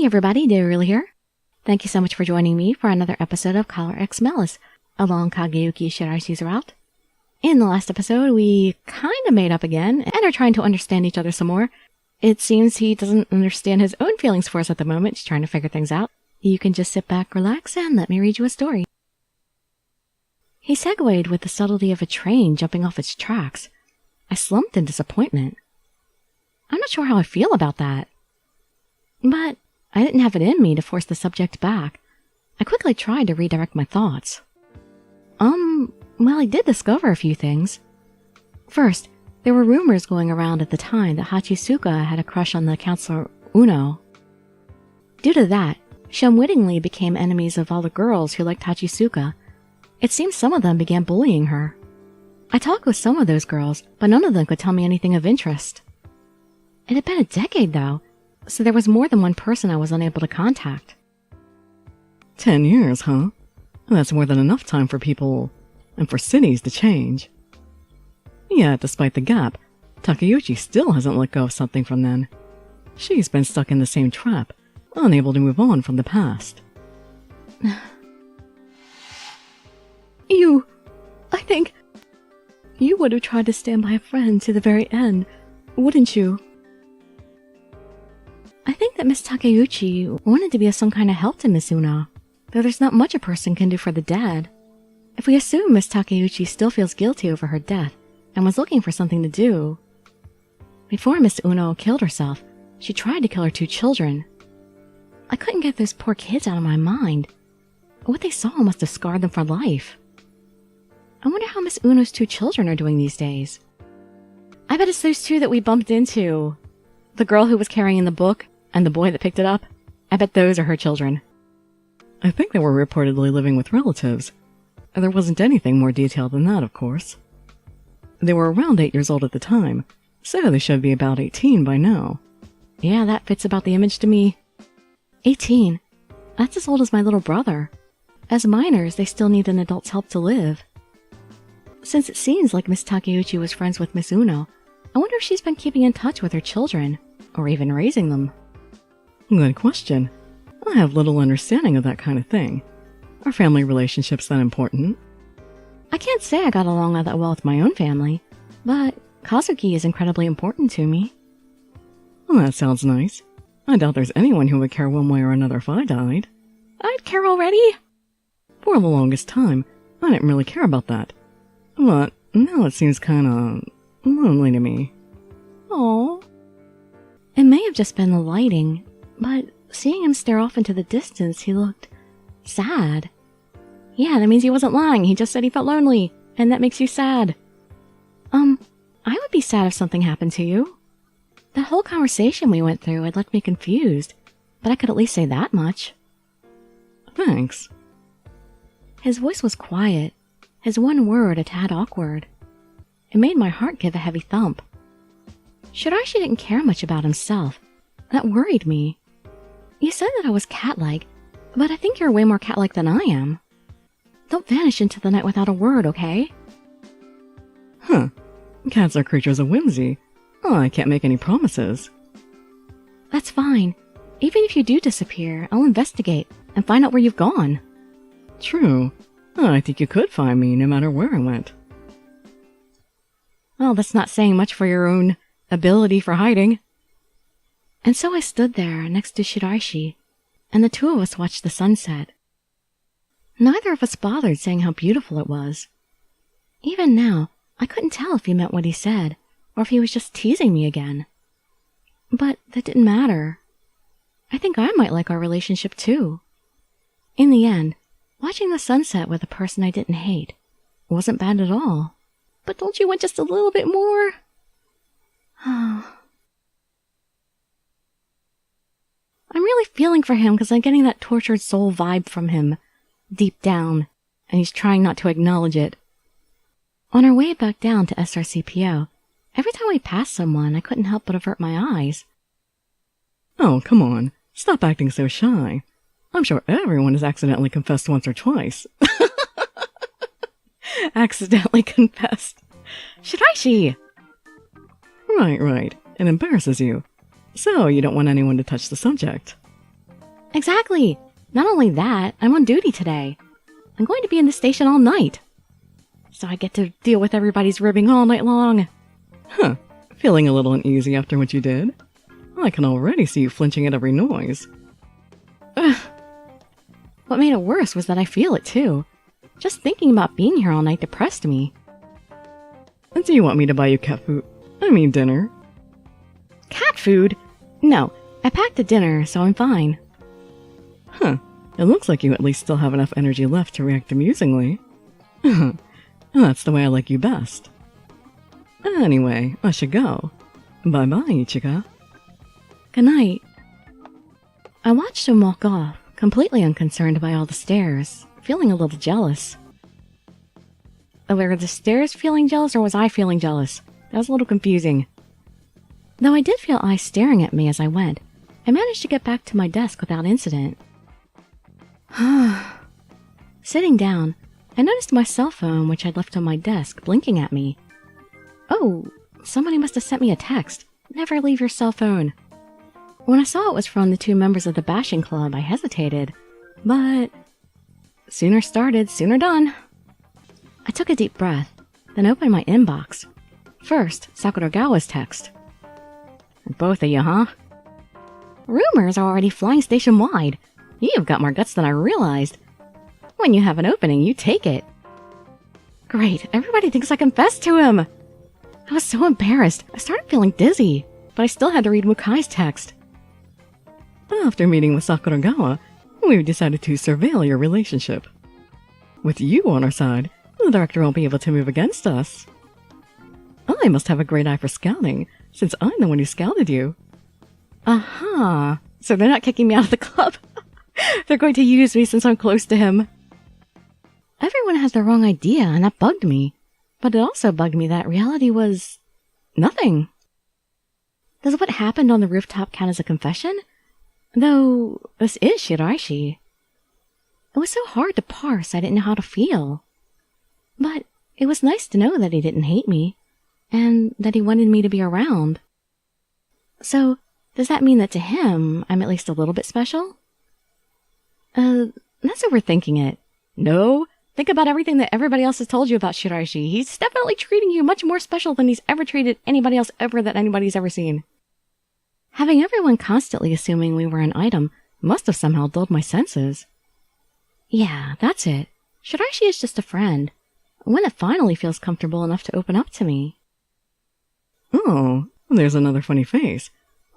Hey everybody, Dirili here. Thank you so much for joining me for another episode of X Malice along Kageyuki Shiraishi's route. In the last episode, we kinda made up again and are trying to understand each other some more. It seems he doesn't understand his own feelings for us at the moment. He's trying to figure things out. You can just sit back, relax, and let me read you a story. He segued with the subtlety of a train jumping off its tracks. I slumped in disappointment. I'm not sure how I feel about that. But I didn't have it in me to force the subject back. I quickly tried to redirect my thoughts. Well, I did discover a few things. First, there were rumors going around at the time that Hachisuka had a crush on the counselor Uno. Due to that, she unwittingly became enemies of all the girls who liked Hachisuka. It seems some of them began bullying her. I talked with some of those girls, but none of them could tell me anything of interest. It had been a decade, though, so there was more than one person I was unable to contact. 10 years, huh? That's more than enough time for people and for cities to change. Yet, despite the gap, Takeuchi still hasn't let go of something from then. She's been stuck in the same trap, unable to move on from the past. I think you would have tried to stand by a friend to the very end, wouldn't you? I think that Miss Takeuchi wanted to be of some kind of help to Miss Una, though there's not much a person can do for the dead. If we assume Miss Takeuchi still feels guilty over her death and was looking for something to do. Before Miss Uno killed herself, she tried to kill her 2 children. I couldn't get those poor kids out of my mind. What they saw must have scarred them for life. I wonder how Miss Uno's 2 children are doing these days. I bet it's those 2 that we bumped into. The girl who was carrying the book and the boy that picked it up. I bet those are her children. I think they were reportedly living with relatives. There wasn't anything more detailed than that, of course. They were around 8 years old at the time, so they should be about 18 by now. Yeah, that fits about the image to me. 18? That's as old as my little brother. As minors, they still need an adult's help to live. Since it seems like Miss Takeuchi was friends with Miss Uno, I wonder if she's been keeping in touch with her children, or even raising them. Good question. I have little understanding of that kind of thing. Are family relationships that important? I can't say I got along all that well with my own family, but Kazuki is incredibly important to me. Well, that sounds nice. I doubt there's anyone who would care one way or another if I died. I'd care already. For the longest time, I didn't really care about that. But now it seems kinda lonely to me. Oh. It may have just been the lighting, but seeing him stare off into the distance, he looked sad. Yeah, that means he wasn't lying. He just said he felt lonely, and that makes you sad. I would be sad if something happened to you. That whole conversation we went through had left me confused, but I could at least say that much. Thanks. His voice was quiet, his one word a tad awkward. It made my heart give a heavy thump. Shiraishi didn't care much about himself. That worried me. You said that I was cat-like, but I think you're way more cat-like than I am. Don't vanish into the night without a word, okay? Huh. Cats are creatures of whimsy. I can't make any promises. That's fine. Even if you do disappear, I'll investigate and find out where you've gone. True. I think you could find me no matter where I went. Well, that's not saying much for your own ability for hiding. And so I stood there next to Shiraishi, and the 2 of us watched the sunset. Neither of us bothered saying how beautiful it was. Even now, I couldn't tell if he meant what he said, or if he was just teasing me again. But that didn't matter. I think I might like our relationship too. In the end, watching the sunset with a person I didn't hate wasn't bad at all. But don't you want just a little bit more? I'm really feeling for him because I'm getting that tortured soul vibe from him, deep down, and he's trying not to acknowledge it. On our way back down to SRCPO, every time we passed someone, I couldn't help but avert my eyes. Oh, come on. Stop acting so shy. I'm sure everyone has accidentally confessed once or twice. Accidentally confessed. Shiraishi! Right. It embarrasses you. So you don't want anyone to touch the subject. Exactly! Not only that, I'm on duty today. I'm going to be in the station all night. So I get to deal with everybody's ribbing all night long. Huh. Feeling a little uneasy after what you did? I can already see you flinching at every noise. Ugh. What made it worse was that I feel it too. Just thinking about being here all night depressed me. Do you want me to buy you cat food? I mean dinner. Cat food? No, I packed a dinner, so I'm fine. Huh. It looks like you at least still have enough energy left to react amusingly. That's the way I like you best. Anyway, I should go. Bye-bye, Ichika. Good night. I watched him walk off, completely unconcerned by all the stares, feeling a little jealous. Were the stares feeling jealous, or was I feeling jealous? That was a little confusing. Though I did feel eyes staring at me as I went, I managed to get back to my desk without incident. Sitting down, I noticed my cell phone, which I'd left on my desk, blinking at me. Oh, somebody must have sent me a text. Never leave your cell phone. When I saw it was from the two members of the bashing club, I hesitated. But sooner started, sooner done. I took a deep breath, then opened my inbox. First, Sakuragawa's text. Both of you, huh? Rumors are already flying station-wide. You've got more guts than I realized. When you have an opening, you take it. Great, everybody thinks I confessed to him. I was so embarrassed, I started feeling dizzy, but I still had to read Mukai's text. After meeting with Sakuragawa, we've decided to surveil your relationship. With you on our side, the director won't be able to move against us. I must have a great eye for scouting, since I'm the one who scouted you. Aha, so they're not kicking me out of the club. They're going to use me since I'm close to him. Everyone has the wrong idea, and that bugged me. But it also bugged me that reality was nothing. Does what happened on the rooftop count as a confession? Though, this is Shiraishi. It was so hard to parse, I didn't know how to feel. But it was nice to know that he didn't hate me, and that he wanted me to be around. So, does that mean that to him, I'm at least a little bit special? That's overthinking it. No, think about everything that everybody else has told you about Shiraishi. He's definitely treating you much more special than he's ever treated anybody else ever that anybody's ever seen. Having everyone constantly assuming we were an item must have somehow dulled my senses. Yeah, that's it. Shiraishi is just a friend. One that finally feels comfortable enough to open up to me. Oh, there's another funny face.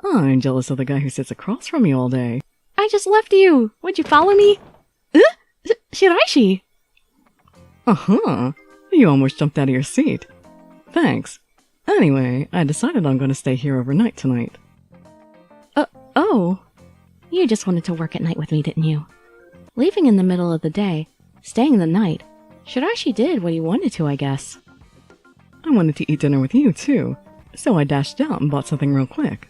I'm jealous of the guy who sits across from you all day. I just left you! Would you follow me? Shiraishi! Uh-huh. You almost jumped out of your seat. Thanks. Anyway, I decided I'm going to stay here overnight tonight. Oh. You just wanted to work at night with me, didn't you? Leaving in the middle of the day, staying the night, Shiraishi did what he wanted to, I guess. I wanted to eat dinner with you, too, so I dashed out and bought something real quick.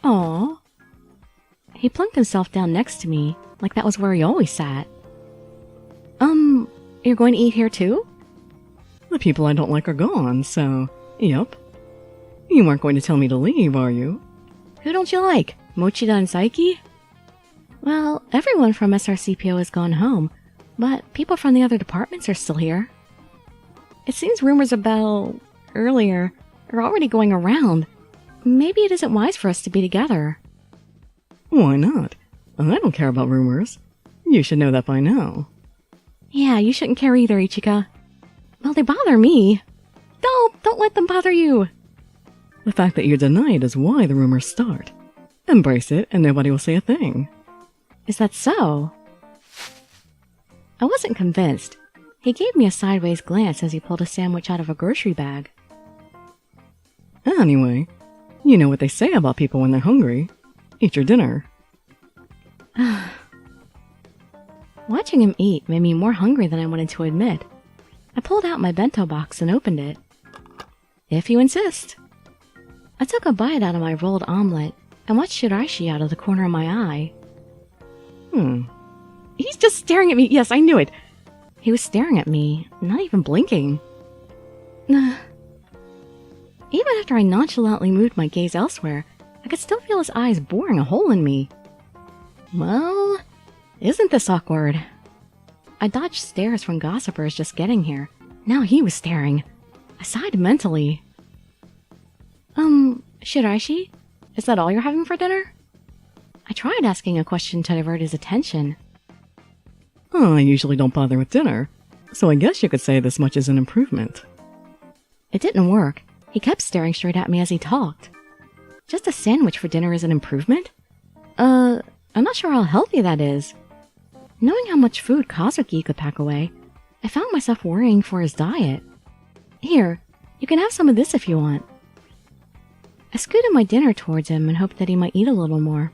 Aww. He plunked himself down next to me, like that was where he always sat. You're going to eat here too? The people I don't like are gone, so, yep. You weren't going to tell me to leave, are you? Who don't you like? Mochida and Saiki? Well, everyone from SRCPO has gone home, but people from the other departments are still here. It seems rumors about earlier are already going around. Maybe it isn't wise for us to be together. Why not? I don't care about rumors. You should know that by now. Yeah, you shouldn't care either, Ichika. Well, they bother me. Don't let them bother you. The fact that you deny it is why the rumors start. Embrace it and nobody will say a thing. Is that so? I wasn't convinced. He gave me a sideways glance as he pulled a sandwich out of a grocery bag. Anyway, you know what they say about people when they're hungry. Eat your dinner. Watching him eat made me more hungry than I wanted to admit. I pulled out my bento box and opened it. If you insist. I took a bite out of my rolled omelet and watched Shiraishi out of the corner of my eye. He's just staring at me. Yes, I knew it. He was staring at me, not even blinking. Even after I nonchalantly moved my gaze elsewhere, I could still feel his eyes boring a hole in me. Well, isn't this awkward? I dodged stares from gossipers just getting here. Now he was staring. I sighed mentally. Shiraishi? Is that all you're having for dinner? I tried asking a question to divert his attention. Oh, I usually don't bother with dinner, so I guess you could say this much is an improvement. It didn't work. He kept staring straight at me as he talked. Just a sandwich for dinner is an improvement? I'm not sure how healthy that is. Knowing how much food Kageyuki could pack away, I found myself worrying for his diet. Here, you can have some of this if you want. I scooted my dinner towards him and hoped that he might eat a little more.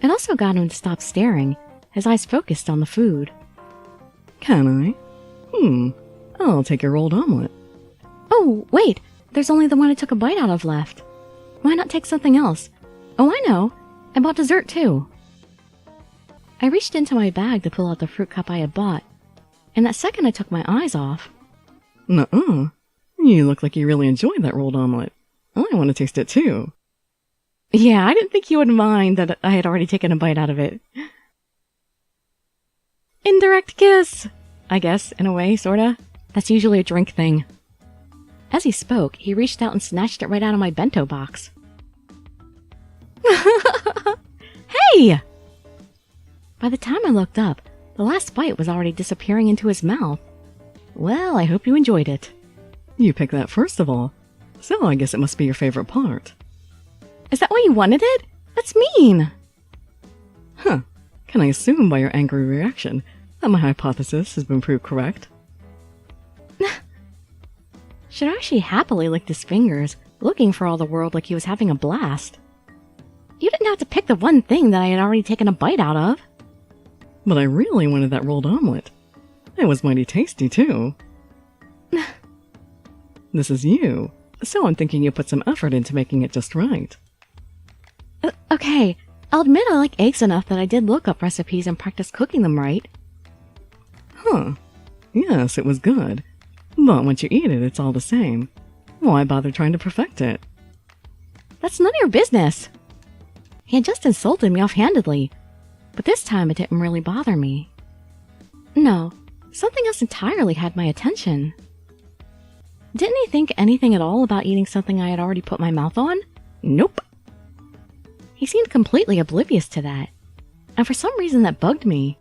It also got him to stop staring, his eyes focused on the food. Can I? I'll take your rolled omelet. Oh, wait! There's only the one I took a bite out of left. Why not take something else? Oh, I know! I bought dessert too! I reached into my bag to pull out the fruit cup I had bought, and that second I took my eyes off. Nuh-uh. You look like you really enjoyed that rolled omelet. I want to taste it too. Yeah, I didn't think you would mind that I had already taken a bite out of it. Indirect kiss! I guess, in a way, sorta. That's usually a drink thing. As he spoke, he reached out and snatched it right out of my bento box. Hey! By the time I looked up, the last bite was already disappearing into his mouth. Well, I hope you enjoyed it. You picked that first of all, so I guess it must be your favorite part. Is that why you wanted it? That's mean! Huh. Can I assume by your angry reaction that my hypothesis has been proved correct? Shiraishi happily licked his fingers, looking for all the world like he was having a blast. You didn't have to pick the one thing that I had already taken a bite out of. But I really wanted that rolled omelet. It was mighty tasty, too. This is you, so I'm thinking you put some effort into making it just right. Okay, I'll admit I like eggs enough that I did look up recipes and practice cooking them right. Huh. Yes, it was good. But once you eat it, it's all the same. Why bother trying to perfect it? That's none of your business. He had just insulted me offhandedly, but this time it didn't really bother me. No, something else entirely had my attention. Didn't he think anything at all about eating something I had already put my mouth on? Nope. He seemed completely oblivious to that, and for some reason that bugged me.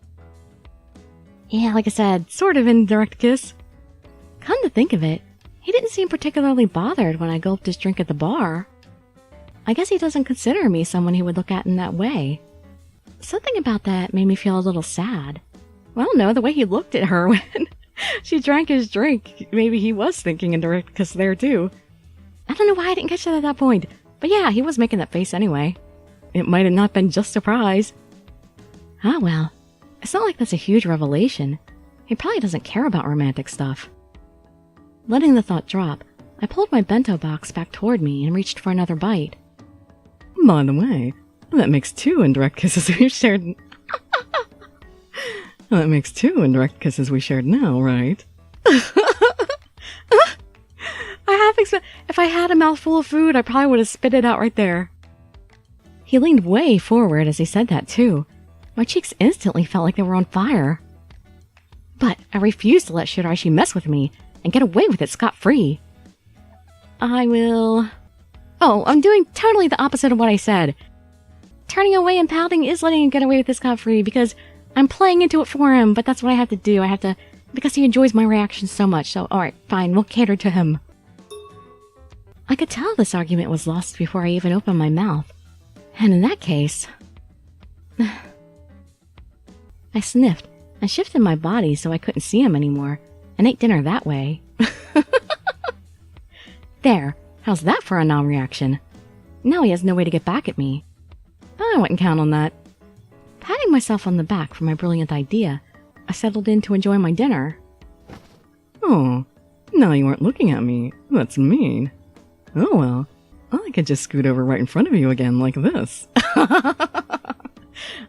Yeah, like I said, sort of indirect kiss. Come to think of it, he didn't seem particularly bothered when I gulped his drink at the bar. I guess he doesn't consider me someone he would look at in that way. Something about that made me feel a little sad. Well, no, the way he looked at her when she drank his drink, maybe he was thinking indirect kiss there too. I don't know why I didn't catch that at that point, but yeah, he was making that face anyway. It might have not been just surprise. Ah well, it's not like that's a huge revelation. He probably doesn't care about romantic stuff. Letting the thought drop, I pulled my bento box back toward me and reached for another bite. By the way, that makes 2 indirect kisses we've shared. That makes 2 indirect kisses we shared now, right? If I had a mouthful of food, I probably would have spit it out right there. He leaned way forward as he said that too. My cheeks instantly felt like they were on fire. But I refused to let Shiraishi mess with me and get away with it scot-free. I will... Oh, I'm doing totally the opposite of what I said. Turning away and pouting is letting him get away with it scot-free because I'm playing into it for him, but that's what I have to do. I have to... because he enjoys my reactions so much, so alright, fine, we'll cater to him. I could tell this argument was lost before I even opened my mouth. And in that case... I sniffed and shifted my body so I couldn't see him anymore, and ate dinner that way. There, how's that for a non-reaction? Now he has no way to get back at me. I wouldn't count on that. Patting myself on the back for my brilliant idea, I settled in to enjoy my dinner. Oh, now you aren't looking at me. That's mean. Oh well, I could just scoot over right in front of you again like this.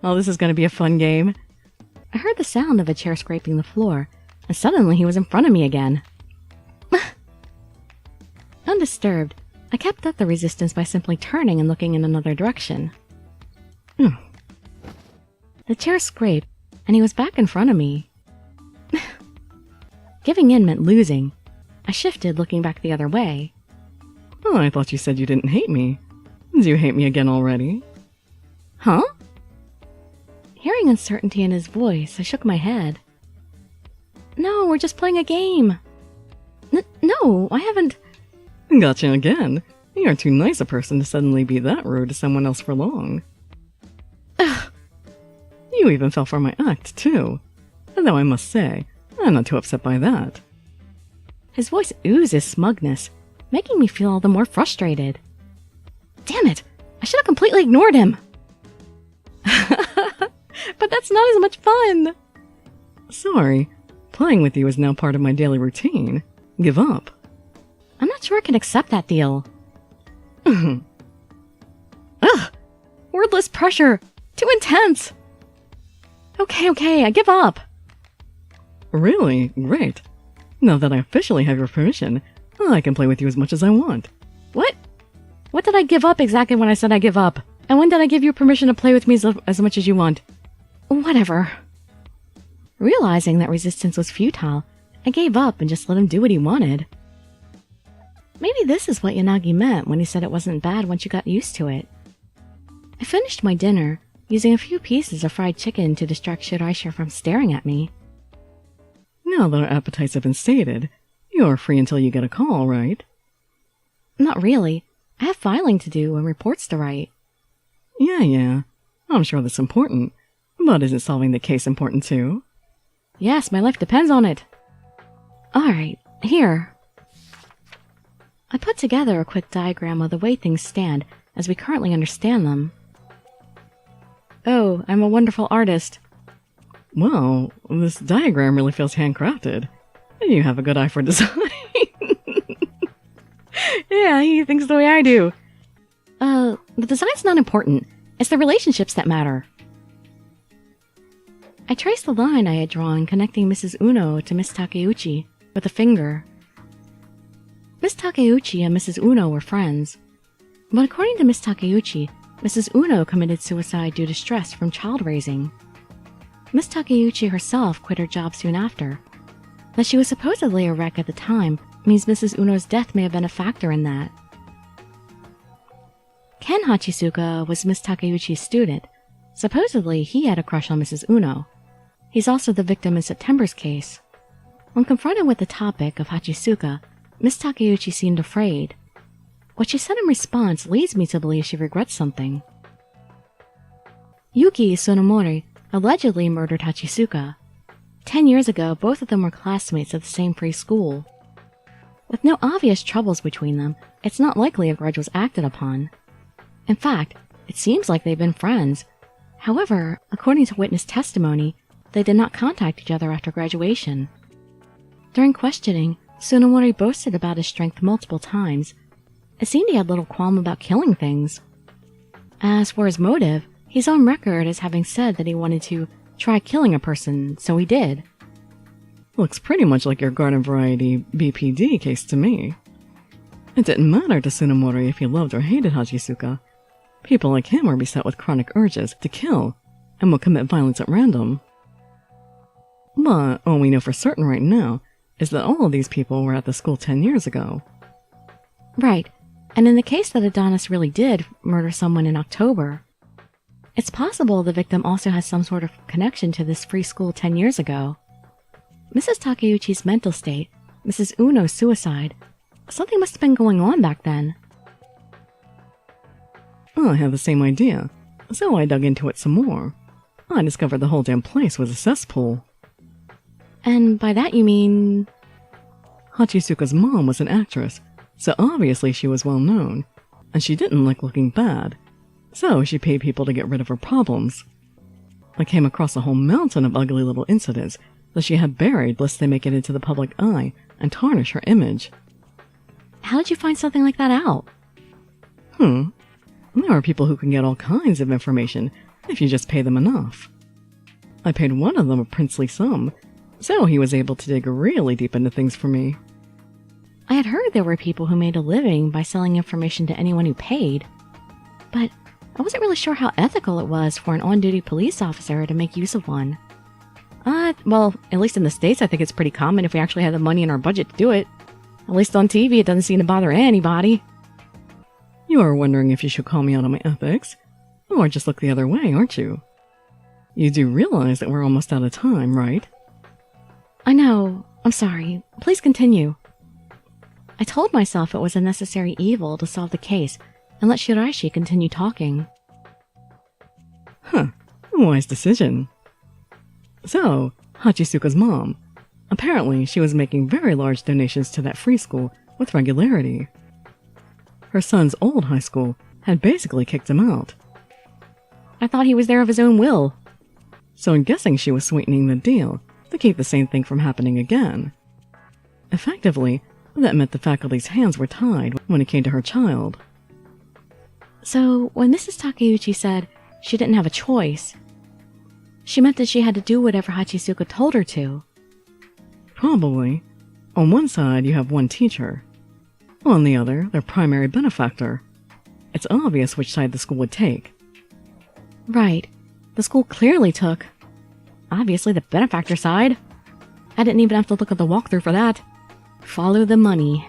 Oh, this is going to be a fun game. I heard the sound of a chair scraping the floor, and suddenly he was in front of me again. Undisturbed, I kept up the resistance by simply turning and looking in another direction. The chair scraped, and he was back in front of me. Giving in meant losing. I shifted, looking back the other way. Oh, I thought you said you didn't hate me. Do you hate me again already? Huh? Hearing uncertainty in his voice, I shook my head. No, we're just playing a game. No, I haven't... Gotcha again. You're too nice a person to suddenly be that rude to someone else for long. Ugh. You even fell for my act, too. Though I must say, I'm not too upset by that. His voice oozes smugness, making me feel all the more frustrated. Damn it! I should have completely ignored him! But that's not as much fun! Sorry, playing with you is now part of my daily routine. Give up. I'm not sure I can accept that deal. Ugh! Wordless pressure! Too intense! Okay, I give up! Really? Great. Now that I officially have your permission, I can play with you as much as I want. What? What did I give up exactly when I said I give up? And when did I give you permission to play with me as much as you want? Whatever. Realizing that resistance was futile, I gave up and just let him do what he wanted. Maybe this is what Yanagi meant when he said it wasn't bad once you got used to it. I finished my dinner, using a few pieces of fried chicken to distract Shiraishi from staring at me. Now that our appetites have been sated, you're free until you get a call, right? Not really. I have filing to do and reports to write. Yeah. I'm sure that's important. But isn't solving the case important too? Yes, my life depends on it. Alright, here. I put together a quick diagram of the way things stand as we currently understand them. Oh, I'm a wonderful artist. Well, this diagram really feels handcrafted. You have a good eye for design. Yeah, he thinks the way I do. The design's not important. It's the relationships that matter. I traced the line I had drawn connecting Mrs. Uno to Miss Takeuchi with a finger. Miss Takeuchi and Mrs. Uno were friends. But according to Miss Takeuchi, Mrs. Uno committed suicide due to stress from child raising. Miss Takeuchi herself quit her job soon after. That she was supposedly a wreck at the time means Mrs. Uno's death may have been a factor in that. Ken Hachisuka was Miss Takeuchi's student. Supposedly, he had a crush on Mrs. Uno. He's also the victim in September's case. When confronted with the topic of Hachisuka, Miss Takeuchi seemed afraid. What she said in response leads me to believe she regrets something. Yuki Sonomori allegedly murdered Hachisuka. 10 years ago, both of them were classmates at the same free school. With no obvious troubles between them, it's not likely a grudge was acted upon. In fact, it seems like they've been friends. However, according to witness testimony, they did not contact each other after graduation. During questioning, Sonomori boasted about his strength multiple times. It seemed he had little qualm about killing things. As for his motive, he's on record as having said that he wanted to try killing a person, so he did. Looks pretty much like your garden variety BPD case to me. It didn't matter to Tsunemori if he loved or hated Hachisuka. People like him are beset with chronic urges to kill and will commit violence at random. But all we know for certain right now is that all of these people were at the school 10 years ago. Right, and in the case that Adonis really did murder someone in October, it's possible the victim also has some sort of connection to this free school 10 years ago. Mrs. Takeuchi's mental state, Mrs. Uno's suicide, something must have been going on back then. I had the same idea, so I dug into it some more. I discovered the whole damn place was a cesspool. And by that you mean... Hachisuka's mom was an actress, so obviously she was well known, and she didn't like looking bad, so she paid people to get rid of her problems. I came across a whole mountain of ugly little incidents that she had buried lest they make it into the public eye and tarnish her image. How did you find something like that out? There are people who can get all kinds of information if you just pay them enough. I paid one of them a princely sum, so he was able to dig really deep into things for me. I had heard there were people who made a living by selling information to anyone who paid. But I wasn't really sure how ethical it was for an on-duty police officer to make use of one. Well, at least in the States, I think it's pretty common if we actually have the money in our budget to do it. At least on TV, it doesn't seem to bother anybody. You are wondering if you should call me out on my ethics, or just look the other way, aren't you? You do realize that we're almost out of time, right? I know. I'm sorry. Please continue. I told myself it was a necessary evil to solve the case and let Shiraishi continue talking. Huh. Wise decision. So, Hachisuka's mom. Apparently, she was making very large donations to that free school with regularity. Her son's old high school had basically kicked him out. I thought he was there of his own will. So I'm guessing she was sweetening the deal to keep the same thing from happening again. Effectively, that meant the faculty's hands were tied when it came to her child. So, when Mrs. Takeuchi said she didn't have a choice, she meant that she had to do whatever Hachisuka told her to. Probably. On one side, you have one teacher. On the other, their primary benefactor. It's obvious which side the school would take. Right. The school clearly took, obviously, the benefactor side. I didn't even have to look at the walkthrough for that. Follow the money.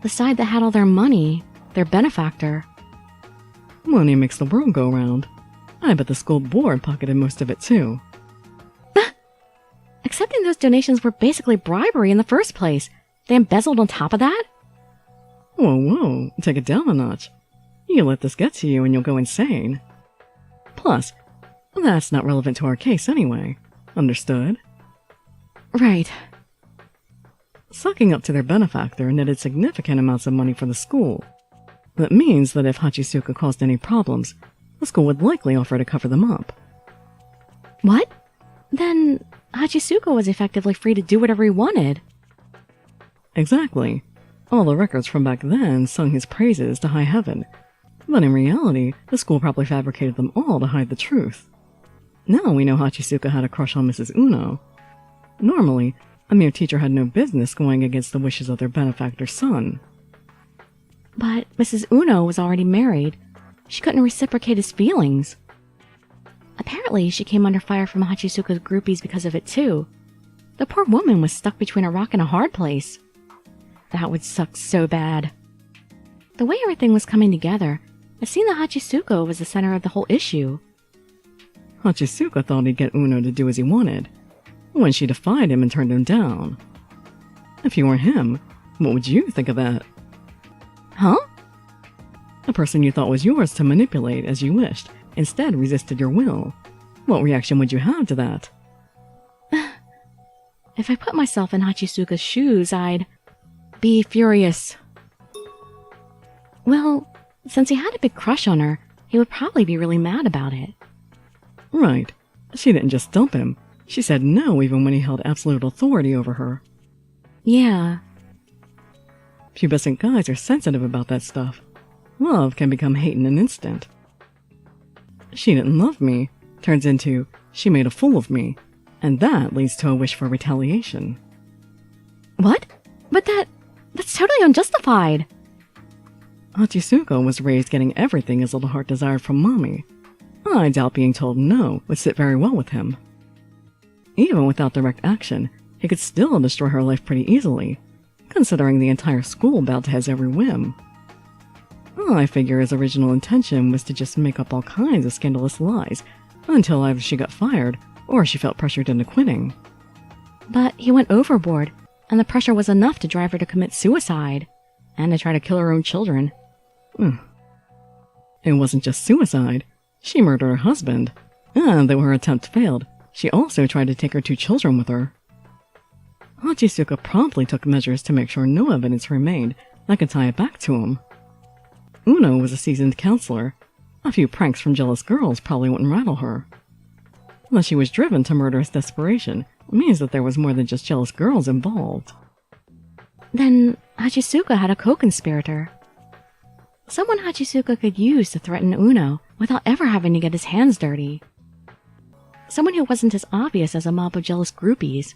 The side that had all their money, their benefactor. Money makes the world go round. I bet the school board pocketed most of it too. Accepting those donations were basically bribery in the first place. They embezzled on top of that? Whoa, take it down a notch. You let this get to you and you'll go insane. Plus, that's not relevant to our case anyway. Understood? Right. Sucking up to their benefactor netted significant amounts of money for the school. That means that if Hachisuka caused any problems, the school would likely offer to cover them up. What? Then Hachisuka was effectively free to do whatever he wanted. Exactly. All the records from back then sung his praises to high heaven. But in reality, the school probably fabricated them all to hide the truth. Now we know Hachisuka had a crush on Mrs. Uno. Normally, a mere teacher had no business going against the wishes of their benefactor's son. But Mrs. Uno was already married. She couldn't reciprocate his feelings. Apparently, she came under fire from Hachisuka's groupies because of it too. The poor woman was stuck between a rock and a hard place. That would suck so bad. The way everything was coming together, it seemed that Hachisuka was the center of the whole issue. Hachisuka thought he'd get Uno to do as he wanted, when she defied him and turned him down. If you were him, what would you think of that? Huh? A person you thought was yours to manipulate as you wished, instead resisted your will. What reaction would you have to that? If I put myself in Hachisuka's shoes, I'd be furious. Well, since he had a big crush on her, he would probably be really mad about it. Right. She didn't just dump him. She said no even when he held absolute authority over her. Yeah. Pubescent guys are sensitive about that stuff. Love can become hate in an instant. She didn't love me turns into she made a fool of me, and that leads to a wish for retaliation. What? But that's totally unjustified. Hachisuka was raised getting everything his little heart desired from mommy. I doubt being told no would sit very well with him. Even without direct action, he could still destroy her life pretty easily, considering the entire school bowed to his every whim. I figure his original intention was to just make up all kinds of scandalous lies until either she got fired or she felt pressured into quitting. But he went overboard, and the pressure was enough to drive her to commit suicide, and to try to kill her own children. It wasn't just suicide. She murdered her husband, and though her attempt failed, she also tried to take her 2 children with her. Hachisuka promptly took measures to make sure no evidence remained that could tie it back to him. Uno was a seasoned counselor. A few pranks from jealous girls probably wouldn't rattle her. That she was driven to murderous desperation means that there was more than just jealous girls involved. Then Hachisuka had a co-conspirator. Someone Hachisuka could use to threaten Uno without ever having to get his hands dirty. Someone who wasn't as obvious as a mob of jealous groupies.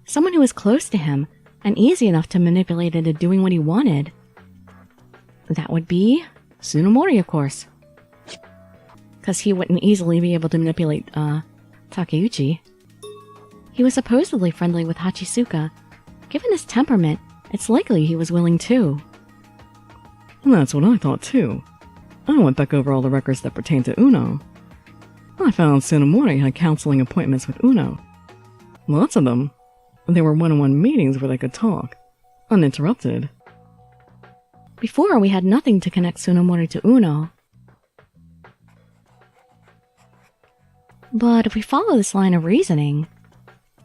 Someone who was close to him and easy enough to manipulate into doing what he wanted. That would be Tsunemori, of course. Because he wouldn't easily be able to manipulate, Takeuchi. He was supposedly friendly with Hachisuka. Given his temperament, it's likely he was willing too. That's what I thought too. I went back over all the records that pertain to Uno. I found Tsunemori had counseling appointments with Uno. Lots of them. They were one-on-one meetings where they could talk, uninterrupted. Before, we had nothing to connect Tsunemori to Uno. But if we follow this line of reasoning,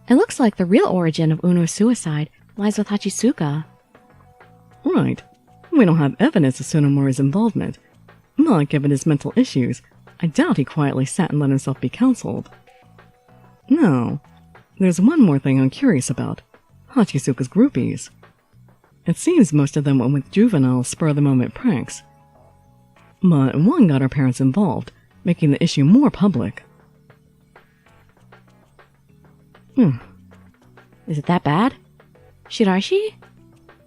it looks like the real origin of Uno's suicide lies with Hachisuka. Right. We don't have evidence of Tsunemori's involvement. But given his mental issues, I doubt he quietly sat and let himself be counseled. No. There's one more thing I'm curious about. Hachisuka's groupies. It seems most of them went with juvenile, spur-of-the-moment pranks. But one got her parents involved, making the issue more public. Is it that bad? Shiraishi?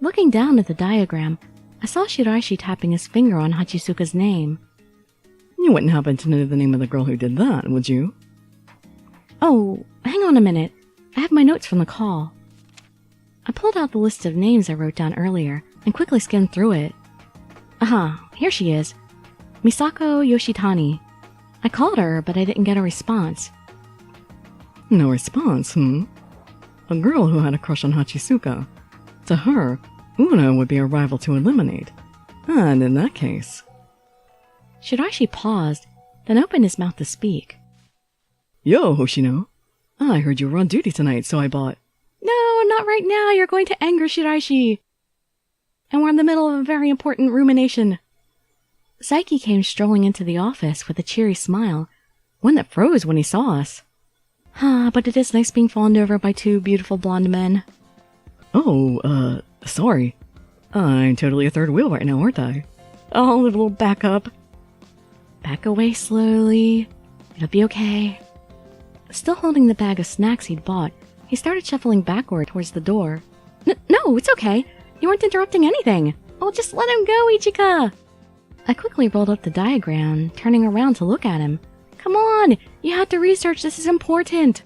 Looking down at the diagram, I saw Shiraishi tapping his finger on Hachisuka's name. You wouldn't happen to know the name of the girl who did that, would you? Oh, hang on a minute. I have my notes from the call. I pulled out the list of names I wrote down earlier and quickly skimmed through it. Aha, here she is. Misako Yoshitani. I called her, but I didn't get a response. No response, A girl who had a crush on Hachisuka. To her, Uno would be a rival to eliminate. And in that case... Shiraishi paused, then opened his mouth to speak. Yo, Hoshino. I heard you were on duty tonight, so I bought... No, not right now. You're going to anger Shiraishi. And we're in the middle of a very important rumination. Saiki came strolling into the office with a cheery smile, one that froze when he saw us. But it is nice being fawned over by two beautiful blonde men. Oh, sorry. I'm totally a third wheel right now, aren't I? Oh, a little back up. Back away slowly. It'll be okay. Still holding the bag of snacks he'd bought, he started shuffling backward towards the door. No, it's okay. You weren't interrupting anything. Oh, just let him go, Ichika. I quickly rolled up the diagram, turning around to look at him. Come on, you have to research. This is important.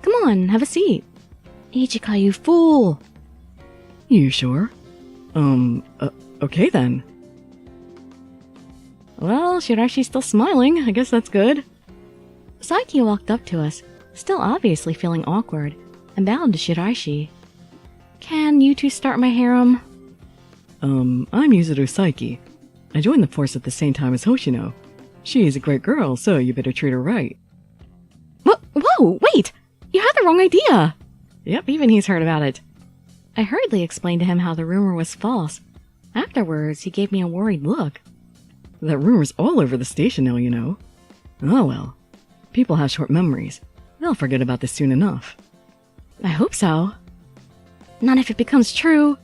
Come on, have a seat. Ichika, you fool. You sure? Okay then. Well, Shiraishi's still smiling. I guess that's good. Saiki walked up to us, still obviously feeling awkward, and bowed to Shiraishi. Can you two start my harem? I'm Yuzuru Saiki. I joined the force at the same time as Hoshino. She's a great girl, so you better treat her right. Whoa, wait! You had the wrong idea! Yep, even he's heard about it. I hurriedly explained to him how the rumor was false. Afterwards, he gave me a worried look. That rumor's all over the station now, you know. Oh well. People have short memories. They'll forget about this soon enough. I hope so. Not if it becomes true.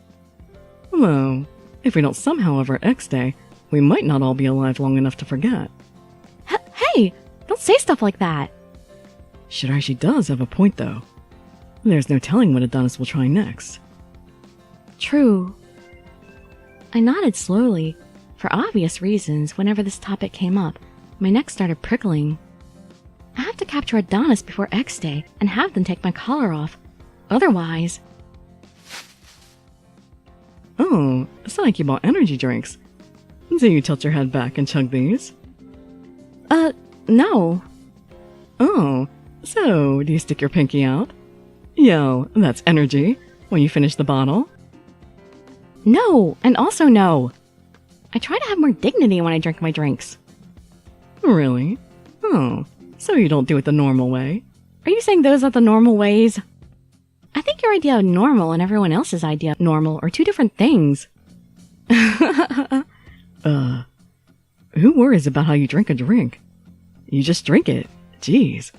Well, if we don't somehow avert X Day, we might not all be alive long enough to forget. Hey! Don't say stuff like that! Shiraishi does have a point, though. There's no telling what Adonis will try next. True. I nodded slowly. For obvious reasons, whenever this topic came up, my neck started prickling. I have to capture Adonis before X Day and have them take my collar off. Otherwise... Oh, Saiki bought energy drinks. Do you tilt your head back and chug these? No. Oh, so do you stick your pinky out? Yo, that's energy, when you finish the bottle? No, and also no. I try to have more dignity when I drink my drinks. Really? Oh, so you don't do it the normal way? Are you saying those are the normal ways? I think your idea of normal and everyone else's idea of normal are two different things. Who worries about how you drink a drink? You just drink it. Jeez.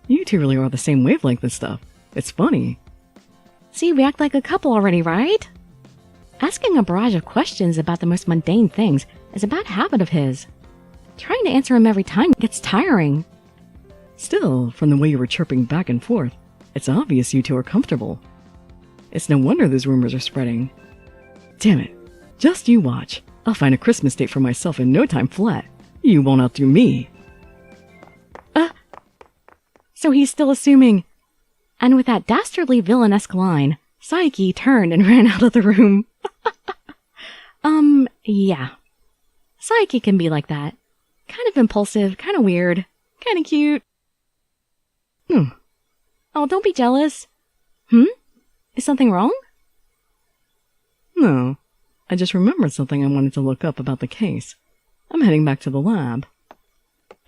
You two really are the same wavelength and stuff. It's funny. See, we act like a couple already, right? Asking a barrage of questions about the most mundane things is a bad habit of his. Trying to answer him every time gets tiring. Still, from the way you were chirping back and forth, it's obvious you two are comfortable. It's no wonder those rumors are spreading. Damn it. Just you watch. I'll find a Christmas date for myself in no time flat. You won't outdo me. So he's still assuming. And with that dastardly villainesque line, Saiki turned and ran out of the room. Yeah. Saiki can be like that. Kind of impulsive, kind of weird, kind of cute. Oh, don't be jealous. Is something wrong? No. I just remembered something I wanted to look up about the case. I'm heading back to the lab.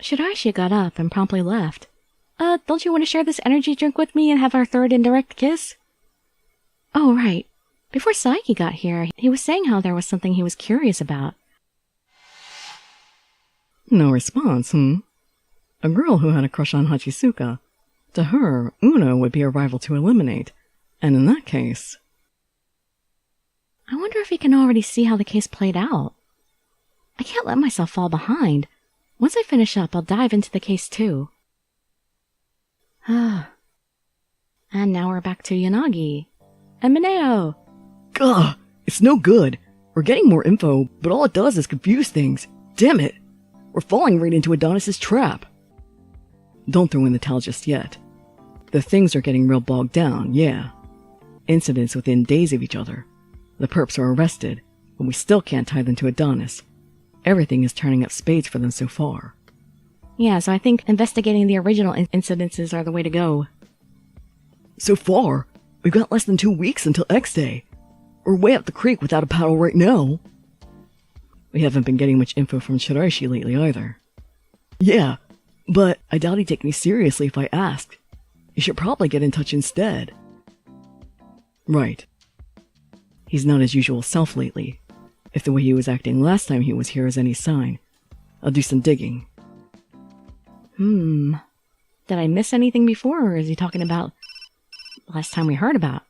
Shiraishi got up and promptly left. Don't you want to share this energy drink with me and have our third indirect kiss? Oh, right. Before Saiki got here, he was saying how there was something he was curious about. No response, A girl who had a crush on Hachisuka. To her, Uno would be a rival to eliminate. And in that case... I wonder if he can already see how the case played out. I can't let myself fall behind. Once I finish up, I'll dive into the case too. And now we're back to Yanagi. And Mineo. Gah! It's no good. We're getting more info, but all it does is confuse things. Damn it! We're falling right into Adonis' trap. Don't throw in the towel just yet. The things are getting real bogged down, yeah. Incidents within days of each other. The perps are arrested, but we still can't tie them to Adonis. Everything is turning up spades for them so far. Yeah, so I think investigating the original incidences are the way to go. So far, we've got less than 2 weeks until X Day. We're way up the creek without a paddle right now. We haven't been getting much info from Shiraishi lately either. Yeah, but I doubt he'd take me seriously if I asked. You should probably get in touch instead. Right. He's not his usual self lately. If the way he was acting last time he was here is any sign, I'll do some digging. Did I miss anything before, or is he talking about the last time we heard about?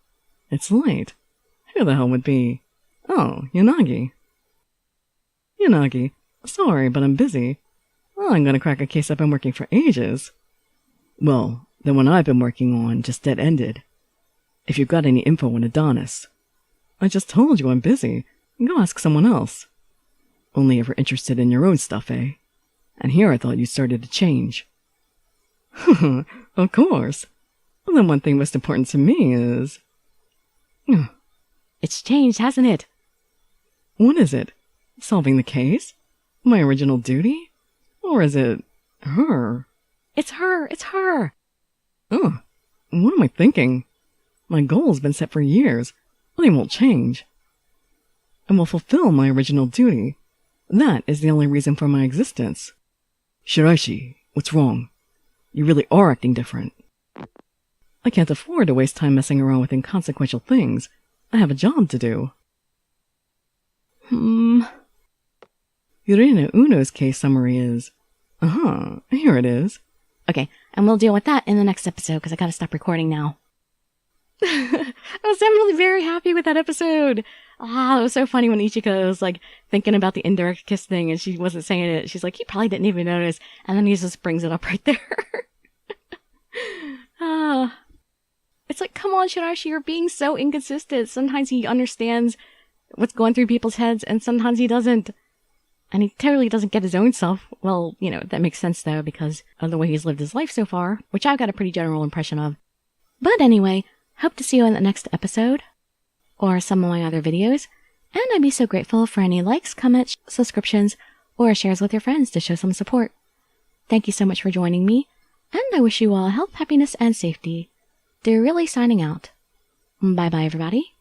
It's late. Who the hell would be? Oh, Yanagi. Yanagi, sorry, but I'm busy. Well, I'm gonna crack a case I've been working for ages. Well, the one I've been working on just dead-ended. If you've got any info on Adonis. I just told you I'm busy. Go ask someone else. Only ever interested in your own stuff, eh? And here I thought you started to change. Of course. Well, then one thing most important to me is... It's changed, hasn't it? What is it? Solving the case? My original duty? Or is it... her? It's her! It's her! What am I thinking? My goal's been set for years. They won't change. I will fulfill my original duty. That is the only reason for my existence. Shiraishi, what's wrong? You really are acting different. I can't afford to waste time messing around with inconsequential things. I have a job to do. Yurina Uno's case summary is... here it is. Okay, and we'll deal with that in the next episode, because I gotta stop recording now. I was definitely very happy with that episode. It was so funny when Ichika was like thinking about the indirect kiss thing and she wasn't saying it. She's like, he probably didn't even notice. And then he just brings it up right there. It's like, come on, Shiraishi, you're being so inconsistent. Sometimes he understands what's going through people's heads and sometimes he doesn't. And he totally doesn't get his own self. Well, that makes sense though because of the way he's lived his life so far, which I've got a pretty general impression of. But anyway, hope to see you in the next episode, or some of my other videos, and I'd be so grateful for any likes, comments, subscriptions, or shares with your friends to show some support. Thank you so much for joining me, and I wish you all health, happiness, and safety. Dirili signing out. Bye-bye, everybody.